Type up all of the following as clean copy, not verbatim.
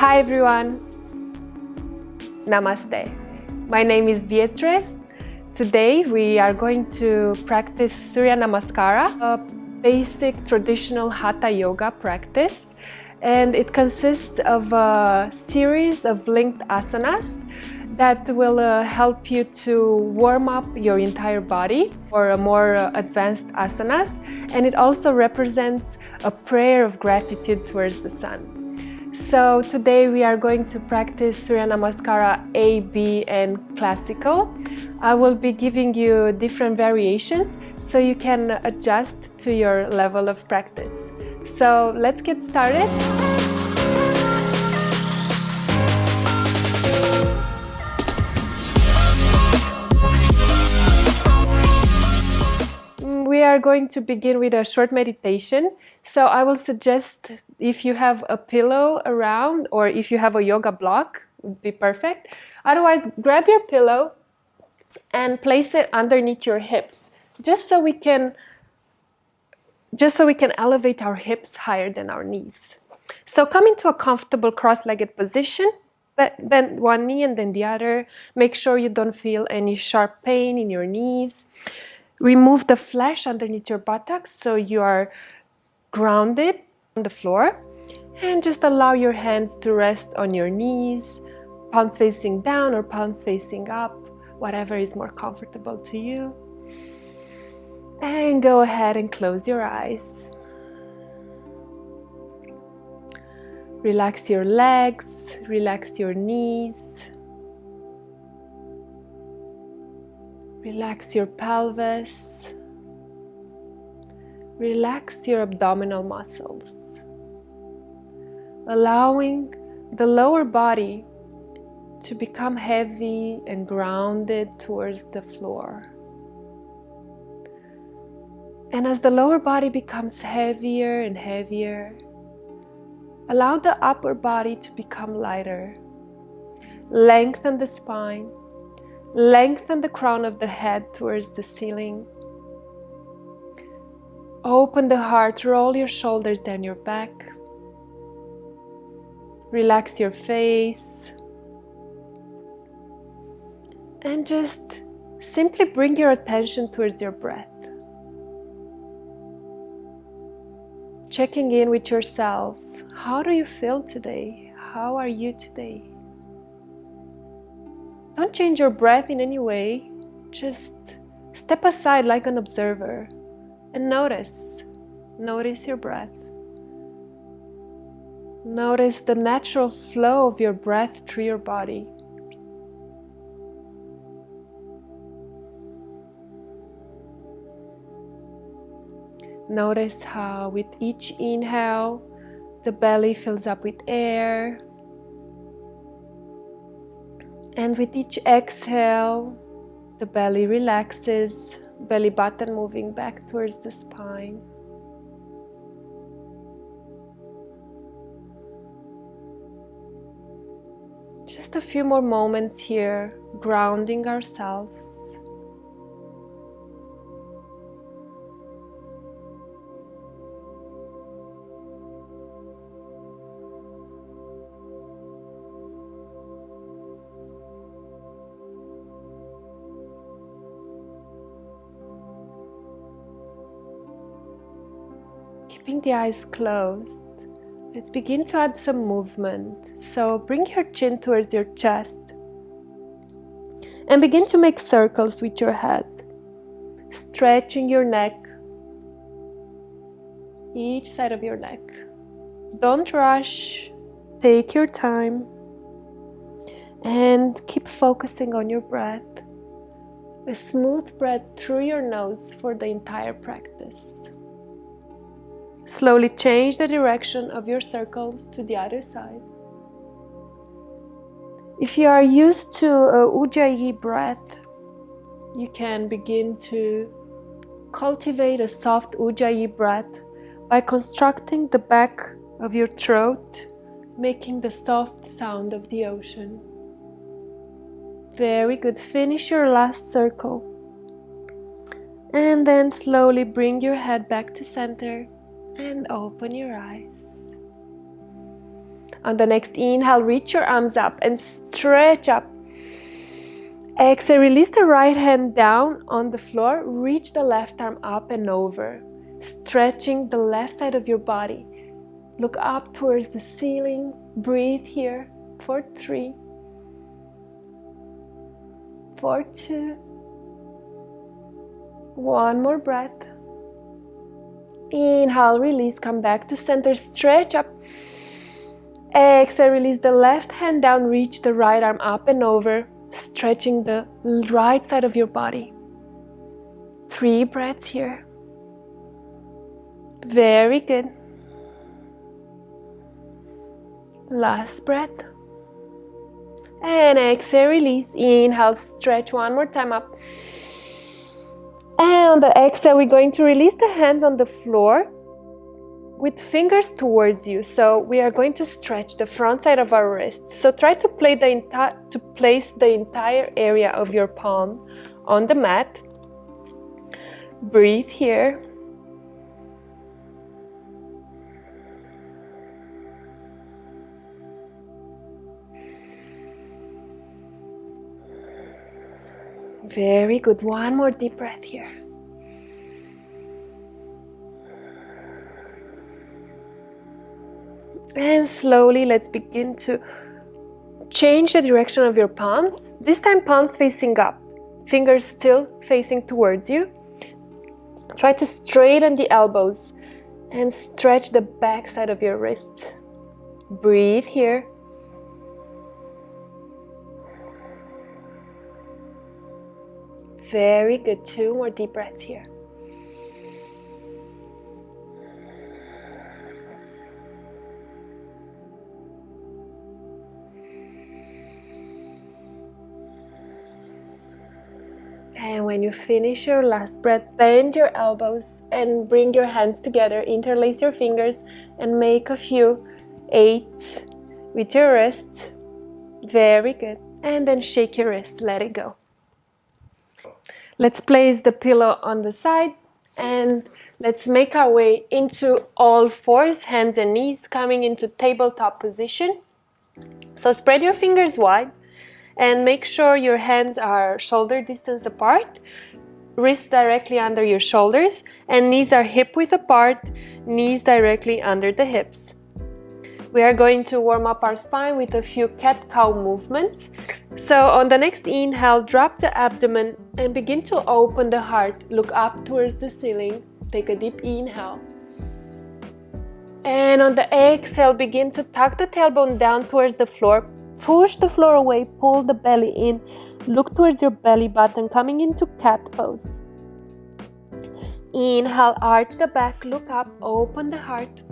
Hi everyone, Namaste. My name is Beatrice. Today we are going to practice Surya Namaskar, a basic traditional Hatha yoga practice, and it consists of a series of linked asanas that will help you to warm up your entire body for a more advanced asanas, and it also represents a prayer of gratitude towards the sun. So today we are going to practice Surya Namaskar A, B and classical. I will be giving you different variations so you can adjust to your level of practice. So let's get started. We are going to begin with a short meditation. So I will suggest, if you have a pillow around or if you have a yoga block, would be perfect. Otherwise, grab your pillow and place it underneath your hips, just so we can elevate our hips higher than our knees. So come into a comfortable cross-legged position, bend one knee and then the other. Make sure you don't feel any sharp pain in your knees. Remove the flesh underneath your buttocks so you are grounded on the floor, and just allow your hands to rest on your knees, palms facing down or palms facing up, whatever is more comfortable to you. And go ahead and close your eyes. Relax your legs, relax your knees. Relax your pelvis. Relax your abdominal muscles, allowing the lower body to become heavy and grounded towards the floor. And as the lower body becomes heavier and heavier, allow the upper body to become lighter. Lengthen the spine. Lengthen the crown of the head towards the ceiling. Open the heart, roll your shoulders down your back. Relax your face. And just simply bring your attention towards your breath. Checking in with yourself. How do you feel today? How are you today? Don't change your breath in any way. Just step aside like an observer and notice your breath. Notice the natural flow of your breath through your body. Notice how with each inhale, the belly fills up with air. And with each exhale, the belly relaxes, belly button moving back towards the spine. Just a few more moments here, grounding ourselves. Keeping the eyes closed, let's begin to add some movement. So bring your chin towards your chest and begin to make circles with your head, stretching your neck, each side of your neck. Don't rush, take your time and keep focusing on your breath. A smooth breath through your nose for the entire practice. Slowly change the direction of your circles to the other side. If you are used to Ujjayi breath, you can begin to cultivate a soft Ujjayi breath by constructing the back of your throat, making the soft sound of the ocean. Very good. Finish your last circle. And then slowly bring your head back to center and open your eyes. On the next inhale, reach your arms up and stretch up. Exhale, release the right hand down on the floor. Reach the left arm up and over, stretching the left side of your body. Look up towards the ceiling. Breathe here for 3, for 2. One more breath. Inhale, release, come back to center, stretch up. Exhale, release the left hand down, reach the right arm up and over, stretching the right side of your body. 3 breaths here. Very good. Last breath. And exhale, release. Inhale, stretch one more time up. And on the exhale, we're going to release the hands on the floor with fingers towards you. So we are going to stretch the front side of our wrists. So try to place the entire area of your palm on the mat. Breathe here. Very good. One more deep breath here. And slowly let's begin to change the direction of your palms. This time palms facing up, fingers still facing towards you. Try to straighten the elbows and stretch the back side of your wrists. Breathe here. Very good. 2 more deep breaths here. And when you finish your last breath, bend your elbows and bring your hands together, interlace your fingers and make a few 8s with your wrists. Very good. And then shake your wrist, let it go. Let's place the pillow on the side and let's make our way into all fours, hands and knees, coming into tabletop position. So spread your fingers wide and make sure your hands are shoulder distance apart, wrists directly under your shoulders, and knees are hip width apart, knees directly under the hips. We are going to warm up our spine with a few cat-cow movements. So on the next inhale, drop the abdomen and begin to open the heart. Look up towards the ceiling. Take a deep inhale. And on the exhale, begin to tuck the tailbone down towards the floor. Push the floor away, pull the belly in. Look towards your belly button, coming into cat pose. Inhale, arch the back, look up, open the heart.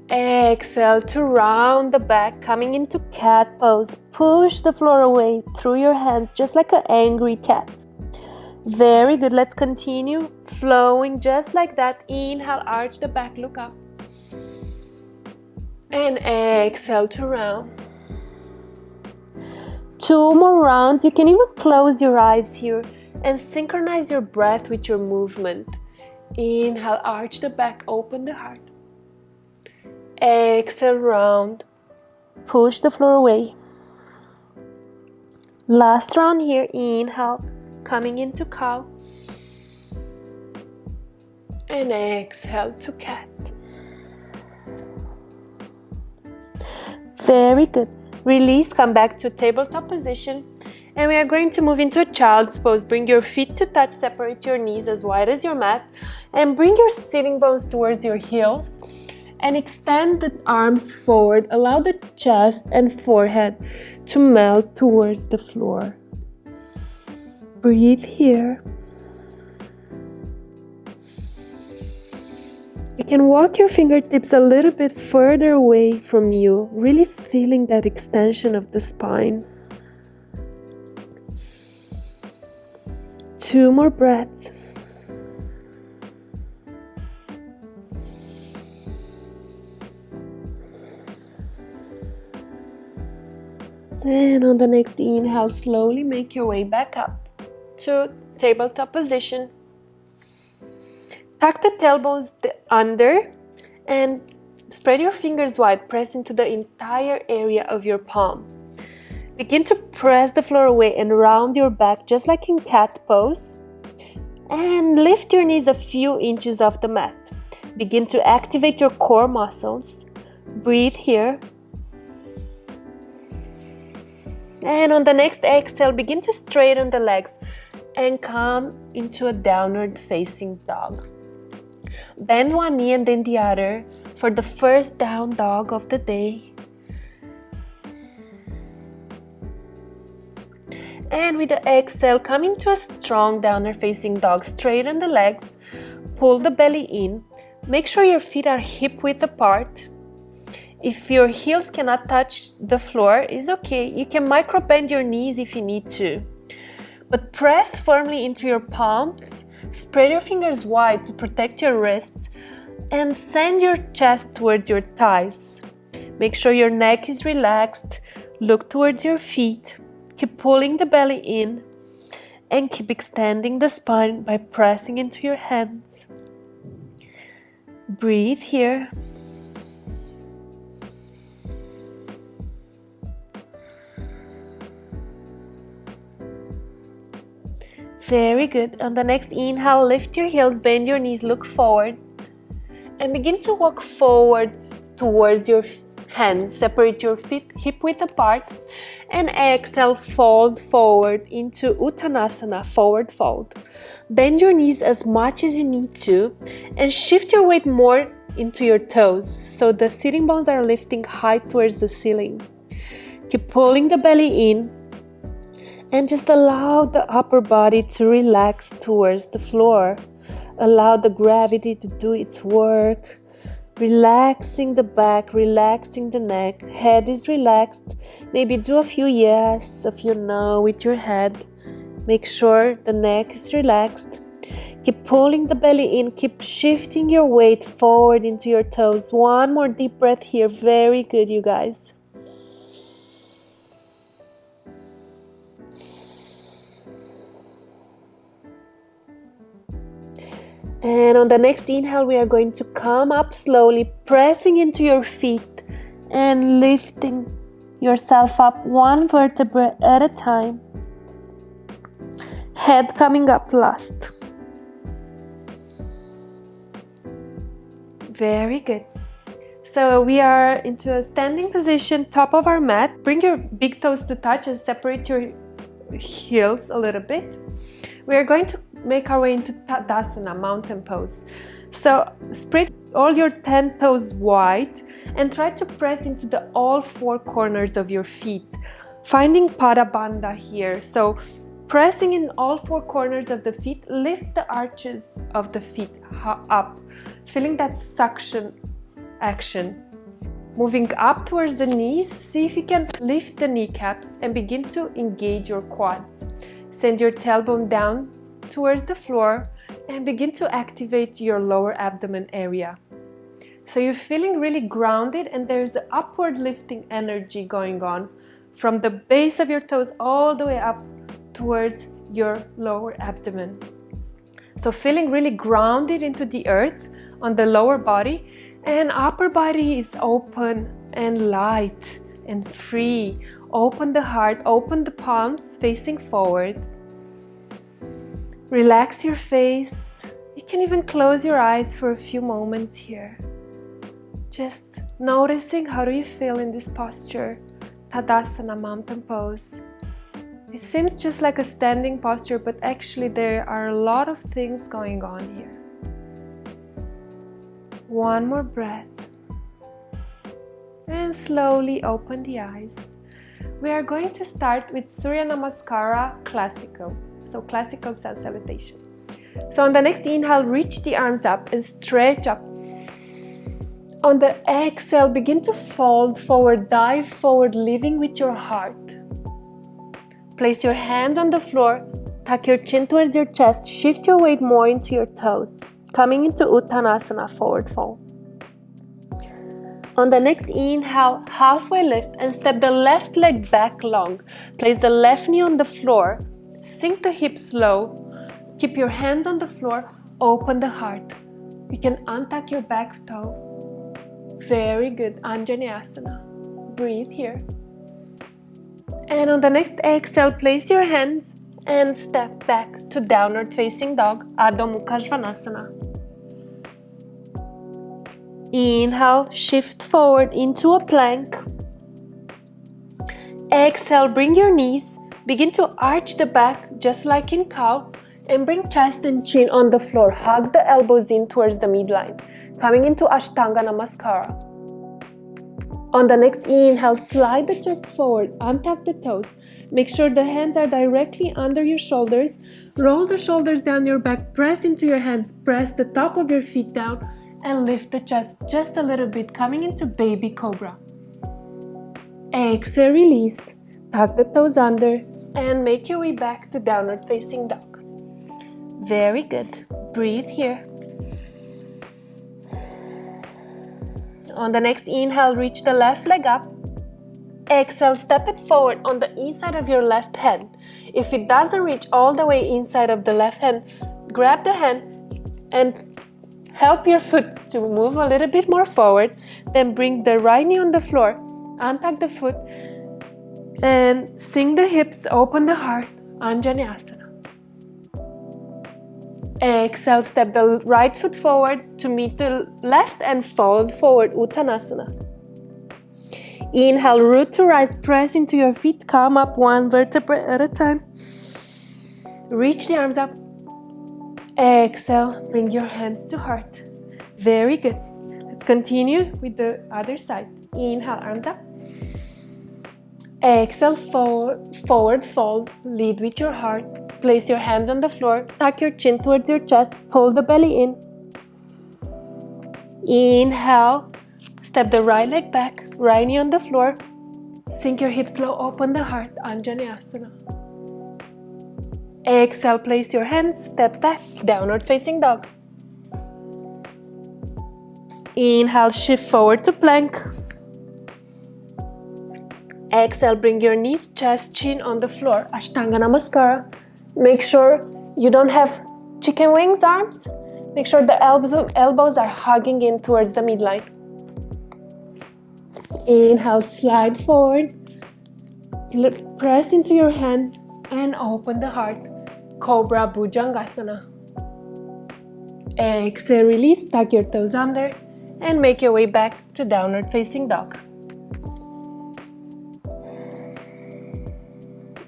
Exhale to round the back, coming into cat pose. Push the floor away through your hands, just like an angry cat. Very good. Let's continue flowing just like that. Inhale, arch the back, look up. And exhale to round. 2 more rounds. You can even close your eyes here and synchronize your breath with your movement. Inhale, arch the back, open the heart. Exhale, round. Push the floor away. Last round here. Inhale, coming into cow. And exhale to cat. Very good. Release, come back to tabletop position. And we are going to move into a child's pose. Bring your feet to touch, separate your knees as wide as your mat. And bring your sitting bones towards your heels. And extend the arms forward. Allow the chest and forehead to melt towards the floor. Breathe here. You can walk your fingertips a little bit further away from you, really feeling that extension of the spine. 2 more breaths. And on the next inhale, slowly make your way back up to tabletop position. Tuck the tailbones under and Spread your fingers wide, press into the entire area of your palm. Begin to press the floor away and round your back just like in cat pose. And lift your knees a few inches off the mat. Begin to activate your core muscles. Breathe here. And on the next exhale, begin to straighten the legs and come into a downward facing dog. Bend one knee and then the other for the first down dog of the day. And with the exhale, come into a strong downward facing dog. Straighten the legs, pull the belly in. Make sure your feet are hip width apart. If your heels cannot touch the floor, it's okay. You can micro bend your knees if you need to. But press firmly into your palms. Spread your fingers wide to protect your wrists and send your chest towards your thighs. Make sure your neck is relaxed. Look towards your feet. Keep pulling the belly in and keep extending the spine by pressing into your hands. Breathe here. Very good. On the next inhale, lift your heels, bend your knees, look forward. And begin to walk forward towards your hands. Separate your feet hip width apart. And exhale, fold forward into Uttanasana, forward fold. Bend your knees as much as you need to. And shift your weight more into your toes. So the sitting bones are lifting high towards the ceiling. Keep pulling the belly in. And just allow the upper body to relax towards the floor. Allow the gravity to do its work. Relaxing the back, relaxing the neck. Head is relaxed. Maybe do a few yes, a few no with your head. Make sure the neck is relaxed. Keep pulling the belly in. Keep shifting your weight forward into your toes. One more deep breath here. Very good, you guys. And on the next inhale, we are going to come up slowly, pressing into your feet and lifting yourself up one vertebra at a time. Head coming up last. Very good. So we are into a standing position, top of our mat. Bring your big toes to touch and separate your heels a little bit. We are going to make our way into Tadasana, mountain pose. So spread all your 10 toes wide and try to press into all four corners of your feet, finding Pada Bandha here. So pressing in all four corners of the feet, lift the arches of the feet up, feeling that suction action. Moving up towards the knees, see if you can lift the kneecaps and begin to engage your quads. Send your tailbone down towards the floor and begin to activate your lower abdomen area. So you're feeling really grounded and there's an upward lifting energy going on from the base of your toes all the way up towards your lower abdomen. So feeling really grounded into the earth on the lower body, and upper body is open and light and free. Open the heart, open the palms facing forward. Relax your face. You can even close your eyes for a few moments here. Just noticing how do you feel in this posture, Tadasana, mountain pose. It seems just like a standing posture, but actually there are a lot of things going on here. One more breath. And slowly open the eyes. We are going to start with Surya Namaskar classical. So classical sun salutation. So on the next inhale, reach the arms up and stretch up. On the exhale, begin to fold forward, dive forward, living with your heart. Place your hands on the floor, tuck your chin towards your chest, shift your weight more into your toes, coming into Uttanasana, forward fold. On the next inhale, halfway lift and step the left leg back long. Place the left knee on the floor, sink the hips low, keep your hands on the floor, open the heart. You can untuck your back toe, Very good. Anjaneyasana. Breathe here. And on the next exhale, place your hands and step back to downward facing dog, Adho Mukha Svanasana. Inhale, shift forward into a plank. Exhale, bring your knees, begin to arch the back just like in cow, and bring chest and chin on the floor. Hug the elbows in towards the midline, coming into Ashtanga Namaskara. On the next inhale, slide the chest forward, untuck the toes. Make sure the hands are directly under your shoulders. Roll the shoulders down your back, press into your hands, press the top of your feet down, and lift the chest just a little bit, coming into Baby Cobra. Exhale, release, tuck the toes under, and make your way back to downward facing dog. Very good. Breathe here. On the next inhale, reach the left leg up. Exhale, step it forward on the inside of your left hand. If it doesn't reach all the way inside of the left hand, grab the hand and help your foot to move a little bit more forward. Then bring the right knee on the floor, untuck the foot, and sink the hips, open the heart, Anjaneyasana. Exhale, step the right foot forward to meet the left and fold forward, Uttanasana. Inhale, root to rise, press into your feet, come up one vertebra at a time. Reach the arms up. Exhale, bring your hands to heart. Very good. Let's continue with the other side. Inhale, arms up. Exhale, forward fold, lead with your heart. Place your hands on the floor, tuck your chin towards your chest, pull the belly in. Inhale, step the right leg back, right knee on the floor. Sink your hips low, open the heart, Anjaneyasana. Exhale, place your hands, step back, downward facing dog. Inhale, shift forward to plank. Exhale, bring your knees, chest, chin on the floor, Ashtanga Namaskara. Make sure you don't have chicken wings arms. Make sure the elbows are hugging in towards the midline. Inhale, slide forward. Press into your hands and open the heart. Cobra Bhujangasana. Exhale, release, tuck your toes under and make your way back to downward facing dog.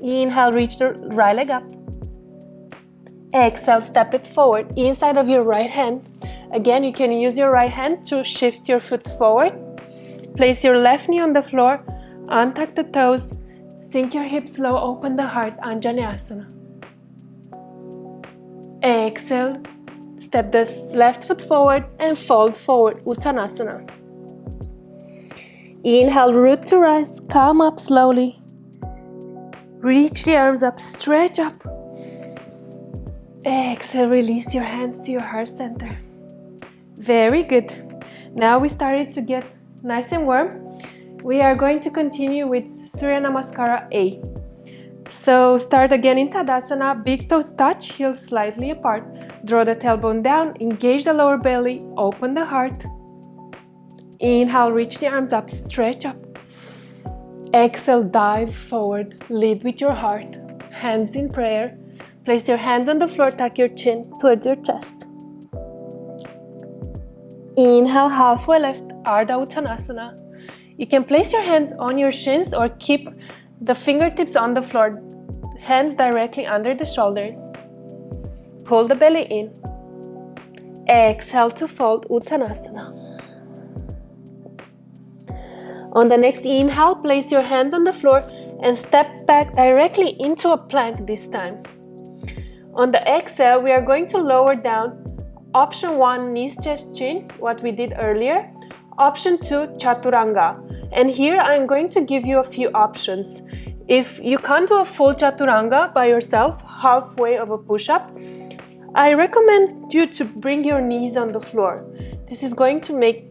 Inhale, reach the right leg up. Exhale, step it forward inside of your right hand. Again, you can use your right hand to shift your foot forward. Place your left knee on the floor, untuck the toes, sink your hips low, open the heart, Anjaneyasana. Exhale, step the left foot forward and fold forward, Uttanasana. Inhale, root to rise, come up slowly. Reach the arms up, stretch up. Exhale, release your hands to your heart center. Very good. Now we started to get nice and warm. We are going to continue with Surya Namaskara A. So start again in Tadasana, big toes touch, heels slightly apart. Draw the tailbone down, engage the lower belly, open the heart. Inhale, reach the arms up, stretch up. Exhale, dive forward, lead with your heart. Hands in prayer. Place your hands on the floor, tuck your chin towards your chest. Inhale, halfway left, Ardha Uttanasana. You can place your hands on your shins or keep the fingertips on the floor, hands directly under the shoulders. Pull the belly in. Exhale to fold, Uttanasana. On the next inhale, place your hands on the floor and step back directly into a plank this time. On the exhale, we are going to lower down. Option 1, knees, chest, chin, what we did earlier. Option 2, Chaturanga. And here I'm going to give you a few options. If you can't do a full Chaturanga by yourself, halfway of a push-up, I recommend you to bring your knees on the floor. This is going to make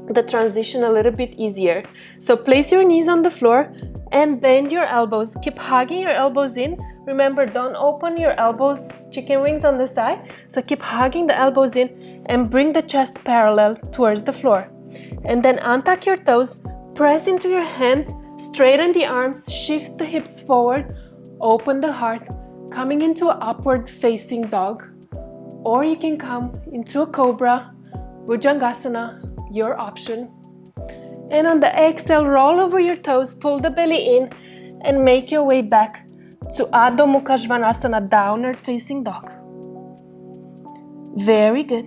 the transition a little bit easier. So place your knees on the floor and bend your elbows. Keep hugging your elbows in. Remember, don't open your elbows, chicken wings on the side. So keep hugging the elbows in and bring the chest parallel towards the floor. And then untuck your toes, press into your hands, straighten the arms, shift the hips forward, open the heart, coming into an upward facing dog. Or you can come into a cobra, Bhujangasana, your option. And on the exhale, roll over your toes, pull the belly in, and make your way back to Adho Mukha Svanasana, downward facing dog. Very good.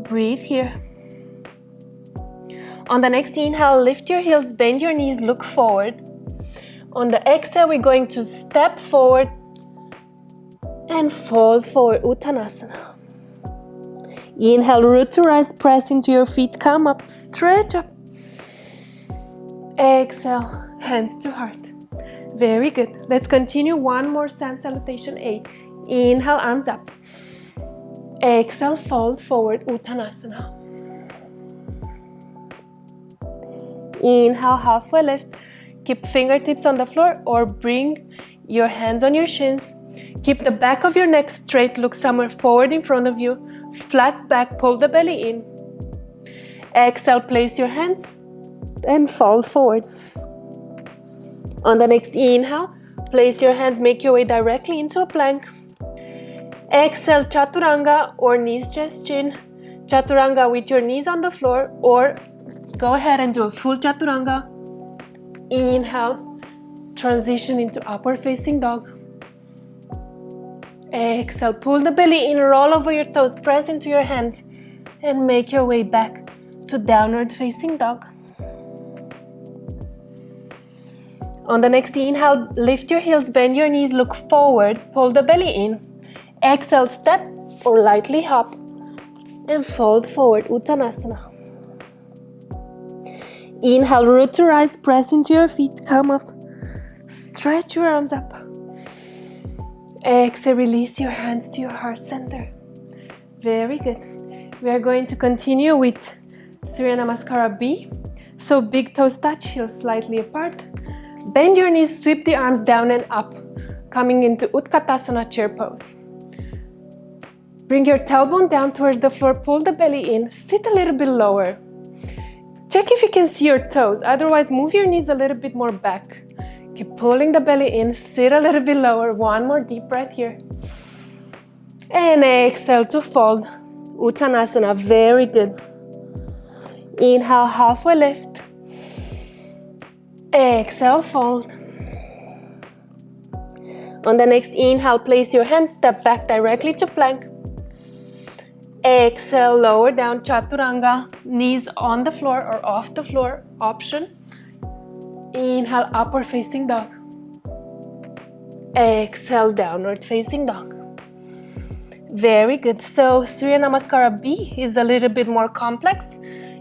Breathe here. On the next inhale, lift your heels, bend your knees, look forward. On the exhale, we're going to step forward and fold forward, Uttanasana. Inhale, root to rise, press into your feet, come up, stretch up. Exhale, hands to heart. Very good. Let's continue one more Sun Salutation A. Inhale, arms up. Exhale, fold forward, Uttanasana. Inhale, halfway lift. Keep fingertips on the floor or bring your hands on your shins. Keep the back of your neck straight, look somewhere forward in front of you. Flat back, pull the belly in. Exhale, place your hands and fold forward. On the next inhale, place your hands, make your way directly into a plank. Exhale, Chaturanga or knees, chest, chin. Chaturanga with your knees on the floor, or go ahead and do a full Chaturanga. Inhale, transition into upward facing dog. Exhale, pull the belly in, roll over your toes, press into your hands, and make your way back to downward facing dog. On the next inhale, lift your heels, bend your knees, look forward, pull the belly in. Exhale, step or lightly hop and fold forward, Uttanasana. Inhale, root to rise, press into your feet, come up. Stretch your arms up. Exhale, release your hands to your heart center. Very good. We are going to continue with Surya Namaskar B. So big toes touch, heels slightly apart. Bend your knees, sweep the arms down and up, coming into Utkatasana, chair pose. Bring your tailbone down towards the floor, pull the belly in, sit a little bit lower. Check if you can see your toes, otherwise move your knees a little bit more back. Keep pulling the belly in, sit a little bit lower. One more deep breath here. And exhale to fold, Uttanasana, very good. Inhale, halfway lift. Exhale, fold. On the next inhale, place your hands, step back directly to plank. Exhale, lower down, Chaturanga, knees on the floor or off the floor, option. Inhale, upward facing dog. Exhale, downward facing dog. Very good. So Surya Namaskar B is a little bit more complex.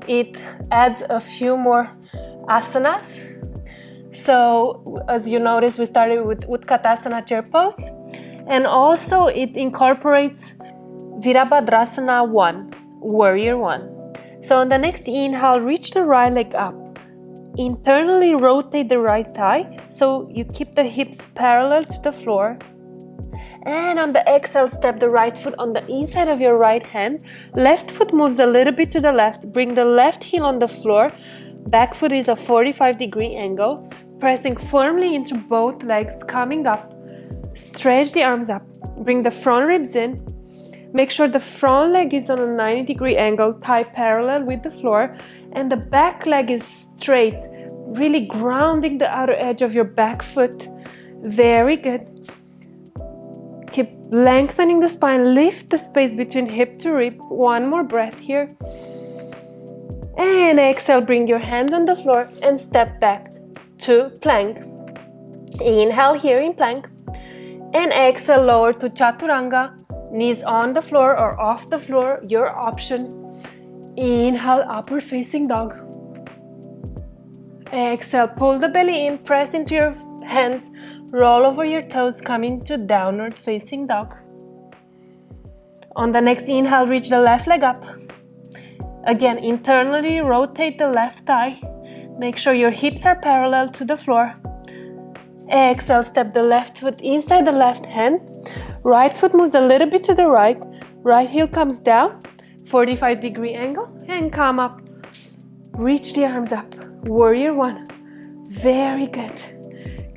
It adds a few more asanas. So as you notice, we started with Utkatasana, chair pose, and also it incorporates Virabhadrasana 1, warrior 1. So on the next inhale, reach the right leg up. Internally rotate the right thigh so you keep the hips parallel to the floor. And on the exhale, step the right foot on the inside of your right hand. Left foot moves a little bit to the left. Bring the left heel on the floor. Back foot is a 45-degree angle. Pressing firmly into both legs, coming up. Stretch the arms up. Bring the front ribs in. Make sure the front leg is on a 90-degree angle, thigh parallel with the floor, and the back leg is straight, really grounding the outer edge of your back foot. Very good. Keep lengthening the spine, lift the space between hip to rib. One more breath here. And exhale, bring your hands on the floor and step back to plank. Inhale here in plank. And exhale, lower to Chaturanga. Knees on the floor or off the floor, your option. Inhale, upward facing dog. Exhale, pull the belly in, press into your hands, roll over your toes, come into downward facing dog. On the next inhale, reach the left leg up. Again, internally rotate the left thigh. Make sure your hips are parallel to the floor. Exhale, step the left foot inside the left hand. Right foot moves a little bit to the right. Right heel comes down, 45-degree angle, and come up Reach the arms up. Warrior one. Very good.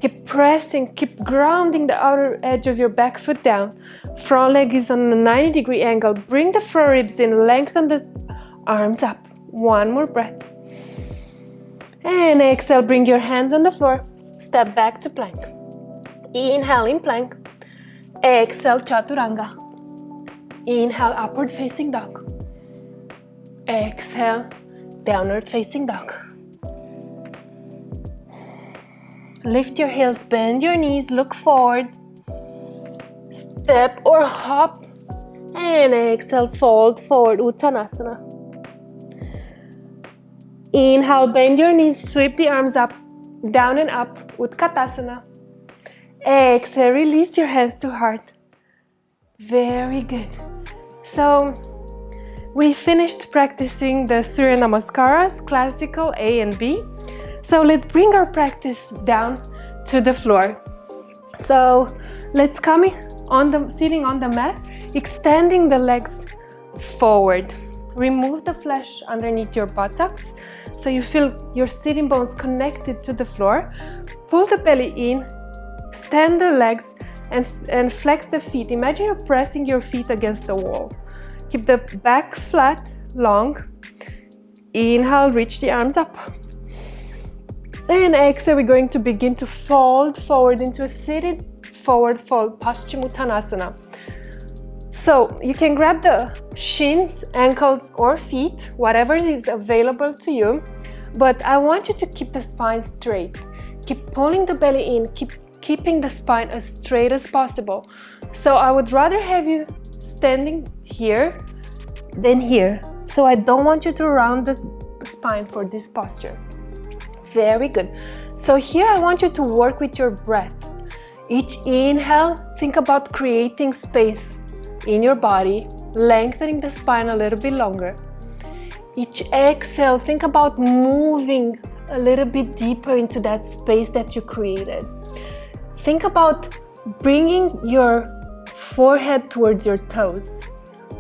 Keep pressing, keep grounding the outer edge of your back foot down. Front leg is on a 90-degree angle. Bring the front ribs in, lengthen the arms up. One more breath. And exhale, bring your hands on the floor. Step back to plank. Inhale in plank. Exhale, chaturanga. Inhale, upward facing dog. Exhale, downward facing dog. Lift your heels, bend your knees, look forward. Step or hop. And exhale, fold forward, Uttanasana. Inhale, bend your knees, sweep the arms up, down and up, Utkatasana. Exhale, release your hands to heart. Very good. So, we finished practicing the Surya Namaskaras, classical A and B. So let's bring our practice down to the floor. So let's come sitting on the mat, extending the legs forward. Remove the flesh underneath your buttocks so you feel your sitting bones connected to the floor. Pull the belly in, extend the legs and flex the feet. Imagine you're pressing your feet against the wall. Keep the back flat, long. Inhale, reach the arms up. And exhale, we're going to begin to fold forward into a seated forward fold, Paschimottanasana. So you can grab the shins, ankles or feet, whatever is available to you. But I want you to keep the spine straight. Keep pulling the belly in, keeping the spine as straight as possible. So I would rather have you standing here than here. So I don't want you to round the spine for this posture. Very good. So here I want you to work with your breath. Each inhale, think about creating space in your body, lengthening the spine a little bit longer. Each exhale, think about moving a little bit deeper into that space that you created. Think about bringing your forehead towards your toes,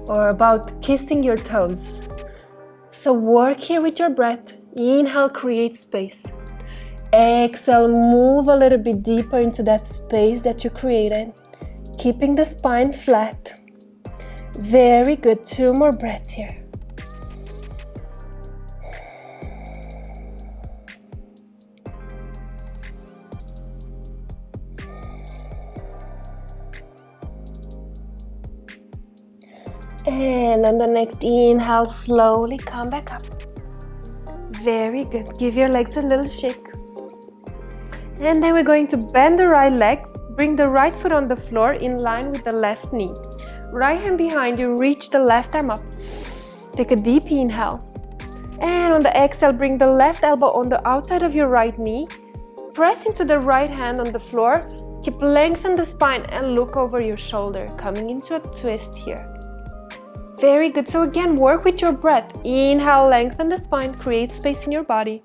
or about kissing your toes. So work here with your breath. Inhale, create space. Exhale, move a little bit deeper into that space that you created, keeping the spine flat. Very good. 2 more breaths here. And on the next inhale, slowly come back up. Very good. Give your legs a little shake. And then we're going to bend the right leg. Bring the right foot on the floor in line with the left knee. Right hand behind you, reach the left arm up. Take a deep inhale. And on the exhale, bring the left elbow on the outside of your right knee. Press into the right hand on the floor. Keep lengthen the spine and look over your shoulder, coming into a twist here. Very good. So again, work with your breath. Inhale, lengthen the spine, create space in your body.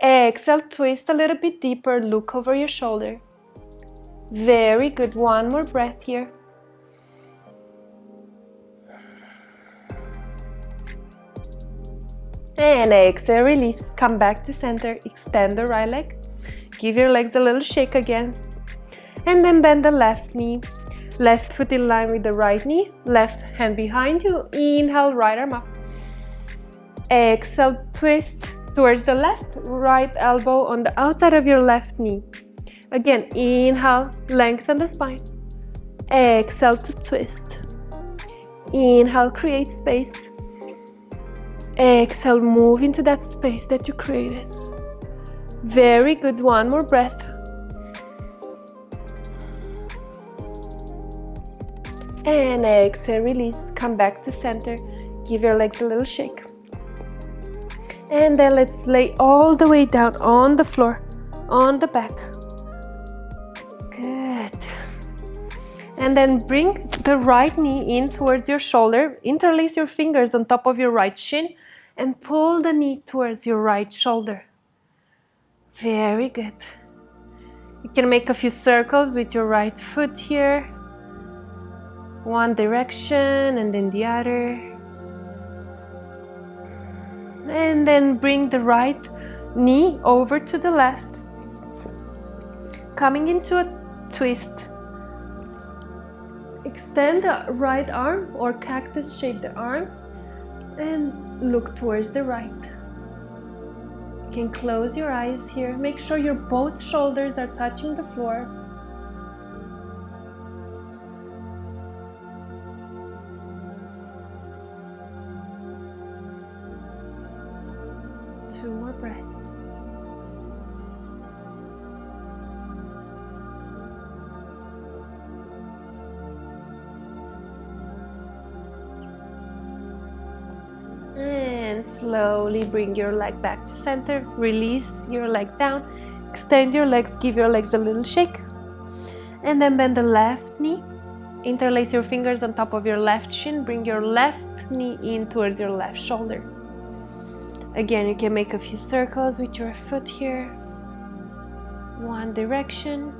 Exhale, twist a little bit deeper, look over your shoulder. Very good. 1 more breath here. And exhale, release. Come back to center. Extend the right leg. Give your legs a little shake again. And then bend the left knee. Left foot in line with the right knee. Left hand behind you. Inhale, right arm up. Exhale, twist towards the left. Right elbow on the outside of your left knee. Again, inhale, lengthen the spine. Exhale to twist. Inhale, create space. Exhale, move into that space that you created. Very good. 1 more breath. And exhale, release. Come back to center. Give your legs a little shake. And then let's lay all the way down on the floor, on the back. Good. And then bring the right knee in towards your shoulder. Interlace your fingers on top of your right shin and pull the knee towards your right shoulder. Very good. You can make a few circles with your right foot here. One direction and then the other. And then bring the right knee over to the left, coming into a twist. Extend the right arm or cactus shaped arm and look towards the right. You can close your eyes here. Make sure your both shoulders are touching the floor. Two more breaths. And slowly bring your leg back to center. Release your leg down. Extend your legs. Give your legs a little shake. And then bend the left knee. Interlace your fingers on top of your left shin. Bring your left knee in towards your left shoulder. Again, you can make a few circles with your foot here. One direction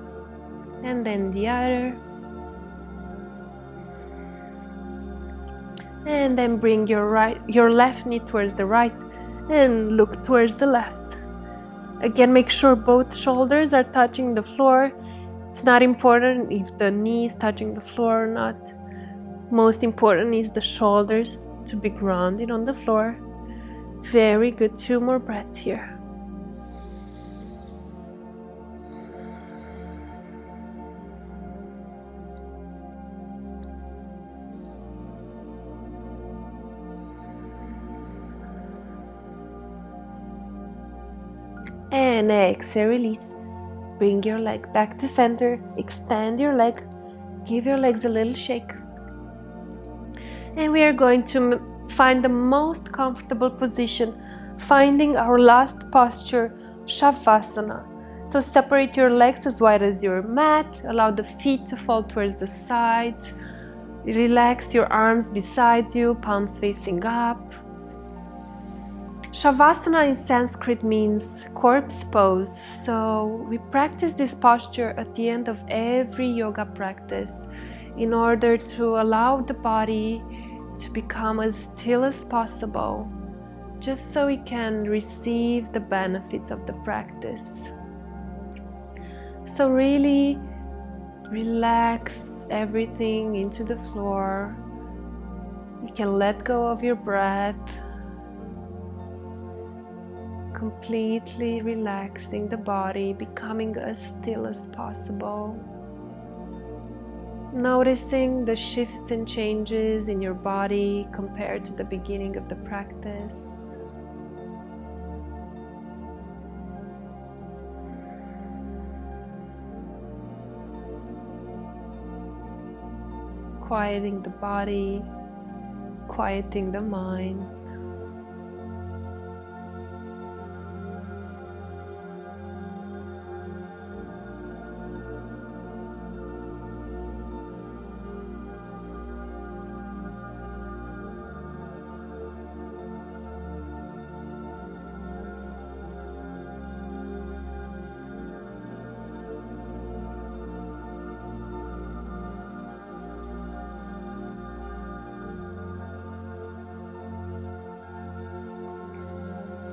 and then the other. And then bring your left knee towards the right and look towards the left. Again, make sure both shoulders are touching the floor. It's not important if the knee is touching the floor or not. Most important is the shoulders to be grounded on the floor. Very good. Two more breaths here. And exhale, release. Bring your leg back to center. Extend your leg. Give your legs a little shake. And we are going to find the most comfortable position, finding our last posture, Shavasana. So separate your legs as wide as your mat. Allow the feet to fall towards the sides. Relax your arms beside you, palms facing up. Shavasana in Sanskrit means corpse pose, so we practice this posture at the end of every yoga practice in order to allow the body to become as still as possible, just so we can receive the benefits of the practice. So really relax everything into the floor. You can let go of your breath, completely relaxing the body, becoming as still as possible. Noticing the shifts and changes in your body compared to the beginning of the practice. Quieting the body, quieting the mind.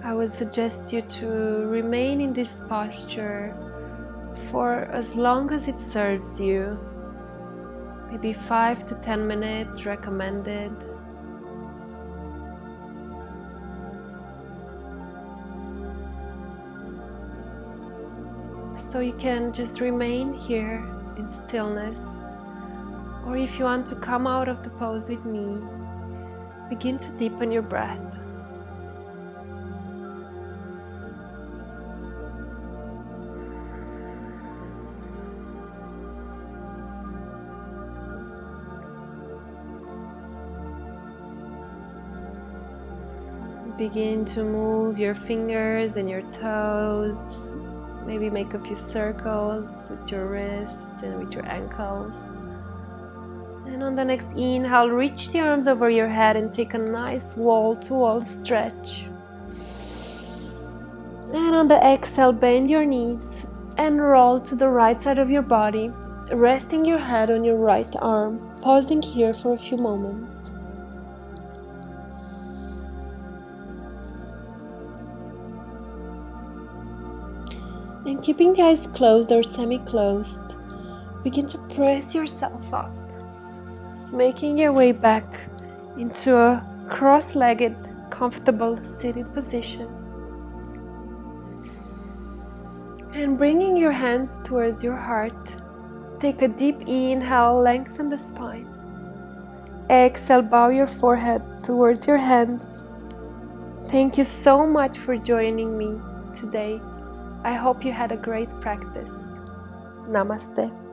I would suggest you to remain in this posture for as long as it serves you. Maybe 5 to 10 minutes recommended. So you can just remain here in stillness, or if you want to come out of the pose with me, begin to deepen your breath. Begin to move your fingers and your toes. Maybe make a few circles with your wrists and with your ankles. And on the next inhale, reach the arms over your head and take a nice wall-to-wall stretch. And on the exhale, bend your knees and roll to the right side of your body, resting your head on your right arm, pausing here for a few moments. And keeping the eyes closed or semi-closed, begin to press yourself up, making your way back into a cross-legged, comfortable seated position. And bringing your hands towards your heart, take a deep inhale, lengthen the spine. Exhale, bow your forehead towards your hands. Thank you so much for joining me today. I hope you had a great practice. Namaste.